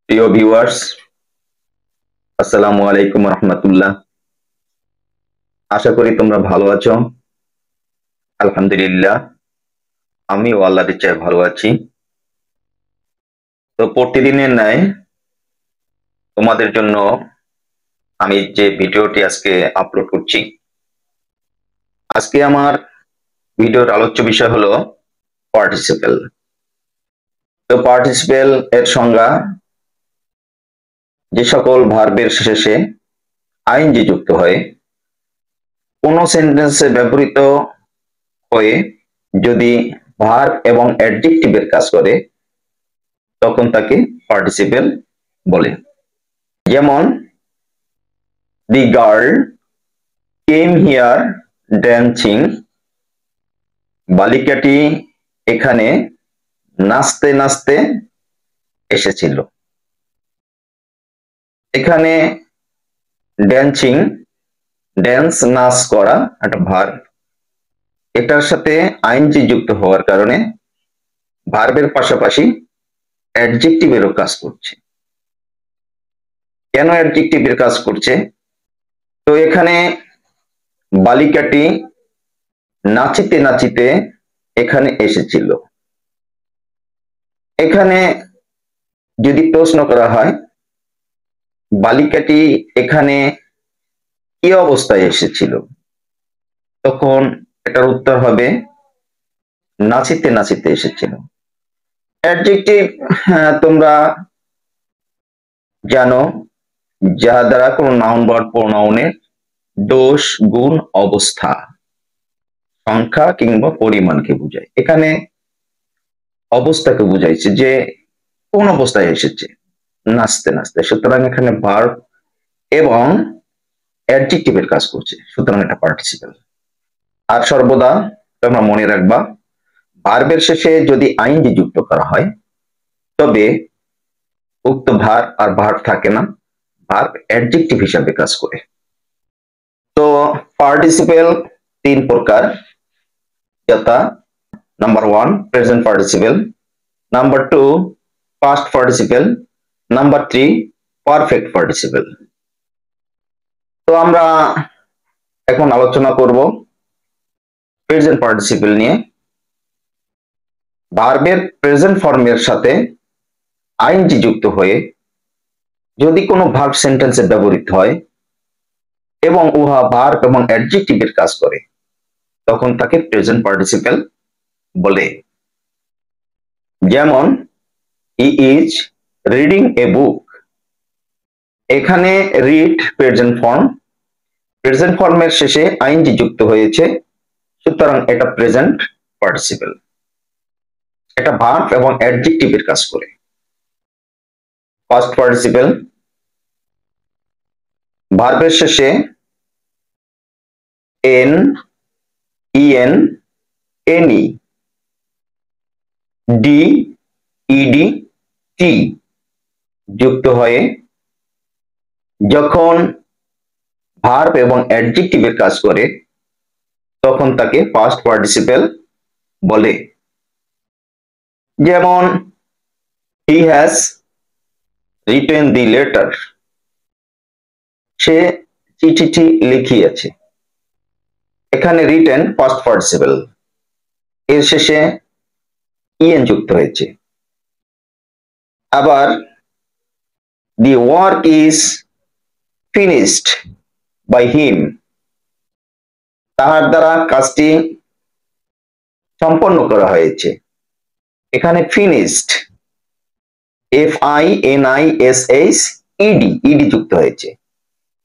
প্রিয় ভিউয়ার্স, আসসালামু আলাইকুম রহমতুল্লাহ। আশা করি তোমরা ভালো আছো। আলহামদুলিল্লাহ, আমিও আল্লাহর ইচ্ছায় ভালো আছি। তো প্রতিদিনের ন্যায় তোমাদের জন্য আমি যে ভিডিওটি আজকে আপলোড করছি, আজকে আমার ভিডিওর আলোচ্য বিষয় হলো পার্টিসিপেল। তো পার্টিসিপেল এর সংজ্ঞা: যে সকল ভার্বের শেষে আইএনজি যুক্ত হয় কোন সেন্টেন্সে ব্যবহৃত হয়ে যদি ভার্ব এবং অ্যাডজেক্টিভের কাজ করে তখন তাকে পার্টিসিপেল বলে। যেমন, the girl came here dancing, বালিকাটি এখানে নাচতে নাচতে এসেছিল। এখানে ড্যান্সিং, ড্যান্স নাচ করা একটা ভার্ব, এটার সাথে আইএনজি যুক্ত হওয়ার কারণে ভার্বের পাশাপাশি অ্যাডজেক্টিভেরও কাজ করছে। কেন অ্যাডজেক্টিভের কাজ করছে? তো এখানে বালিকাটি নাচিতে নাচিতে এখানে এসেছিল। এখানে যদি প্রশ্ন করা হয় বালিকাটি এখানে কি অবস্থায় এসেছিল, তখন এটার উত্তর হবে নাচিতে নাচিতে এসেছিল। অ্যাডজেক্টিভ তোমরা জানো, যা দ্বারা কোনো নাউন বা প্রোনাউনের দোষ, গুণ, অবস্থা, সংখ্যা কিংবা পরিমাণকে বোঝায়। এখানে অবস্থাকে বুঝাইছে যে কোন অবস্থায় এসেছে, নাচতে নাচতে। সুতরাং এখানে ভার্ব এবং অ্যাডজেক্টিভের কাজ করছে, সুতরাং এটা পার্টিসিপেল। আর সর্বদা তোমরা মনে রাখবা, ভার্বের শেষে যদি আইএনজি যুক্ত করা হয় তবে উক্ত ভার্ব আর ভার্ব থাকে না, ভার্ব অ্যাডজেক্টিভ হিসাবে কাজ করে। তো পার্টিসিপেল তিন প্রকার, যথা: number 1 present participle, number 2 past participle, number 3 perfect participle. তো আমরা এখন আলোচনা করব প্রেজেন্ট পার্টিসিপেল নিয়ে। ভার্বের প্রেজেন্ট ফর্মের সাথে আইএনজি যুক্ত হয়ে যদি কোনো ভার্ব সেন্টেন্সে ব্যবহৃত হয় এবং উহা ভার্ব এবং অ্যাডজেক্টিভের কাজ করে তখন তাকে প্রেজেন্ট পার্টিসিপেল বলে। যেমন, হি ইজ রিডিং এ বুক। এখানে রিড প্রেজেন্ট ফর্ম, প্রেজেন্ট ফর্মের শেষে আইএনজি যুক্ত হয়েছে, সুতরাং এটা প্রেজেন্ট পার্টিসিপেল। এটা ভার্ব এবং অ্যাডজেক্টিভের কাজ করে। পাস্ট পার্টিসিপেল, ভার্বের শেষে N, E N, N E, D, E D, T যুক্ত হয়ে যখন ভার্ব এবং অ্যাডজেক্টিভের কাজ করে তখন তাকে পাস্ট পার্টিসিপেল বলে। যেমন, he has written the letter. সে চিঠিটি লিখিয়েছে। এখানে রিটেন পাস্ট পার্টিসিপেল, এর শেষে ইএন যুক্ত হয়েছে। আবার, the work is finished by him. তাহার দ্বারা কাজটি সম্পন্ন করা হয়েছে। এখানে ফিনিশড, FINISH ইডি, ইডি যুক্ত হয়েছে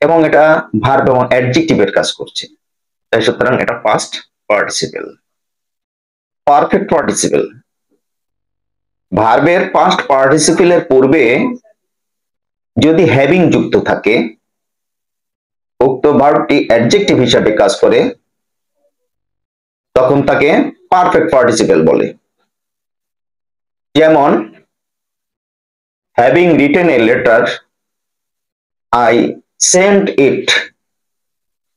এবং এটা ভার্ব এবং অ্যাডজেক্টিভের কাজ করছে, তাই সুতরাং এটা পাস্ট পার্টিসিপেল। পারফেক্ট পার্টিসিপেল, ভার্বের পাস্ট পার্টিসিপেলের পূর্বে যদি হ্যাভিং যুক্ত থাকে, উক্ত ভার্বটি অ্যাডজেক্টিভ হিসাবে কাজ করে, তখন তাকে পারফেক্ট পার্টিসিপেল বলে। যেমন, having written a letter, I sent it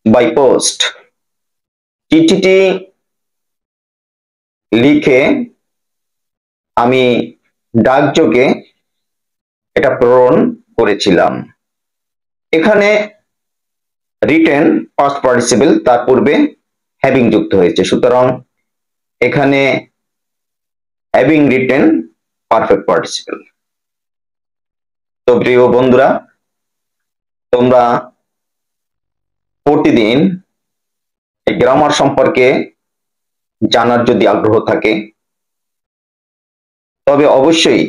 by post. চিঠিটি লিখে আমি ডাকযোগে এটা প্রেরণ করেছিলাম। এখানে রিটেন পাস্ট পার্টিসিপল, তার পূর্বে হ্যাভিং যুক্ত হয়েছে, সুতরাং এখানে হ্যাভিং রিটেন পারফেক্ট পার্টিসিপল। তো প্রিয় বন্ধুরা, তোমরা প্রতিদিন এই গ্রামার সম্পর্কে জানার যদি আগ্রহ থাকে তবে অবশ্যই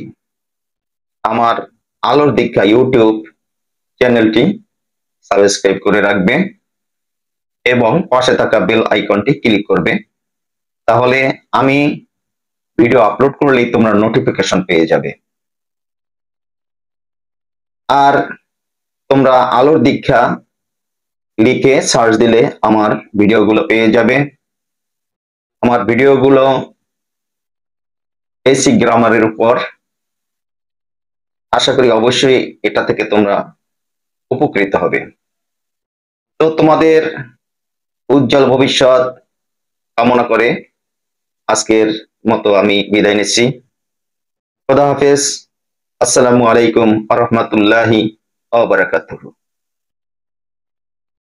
আমার আলোর দীক্ষা ইউটিউব চ্যানেলটি সাবস্ক্রাইব করে রাখবে এবং পাশে থাকা বেল আইকনটি ক্লিক করবে, তাহলে আমি ভিডিও আপলোড করলেই তোমরা নোটিফিকেশন পেয়ে যাবে। আর তোমরা আলোর দীক্ষা লিখে সার্চ দিলে আমার ভিডিওগুলো পেয়ে যাবে। আমার ভিডিওগুলো বেসিক গ্রামারের উপর, আশা করি অবশ্যই এটা থেকে তোমরা উপকৃত হবে। তো তোমাদের উজ্জ্বল ভবিষ্যৎ কামনা করে আজকের মতো আমি বিদায় নিচ্ছি। খোদা হাফেজ। আসসালামু আলাইকুম ওয়া রাহমাতুল্লাহি ওয়া বারাকাতুহু।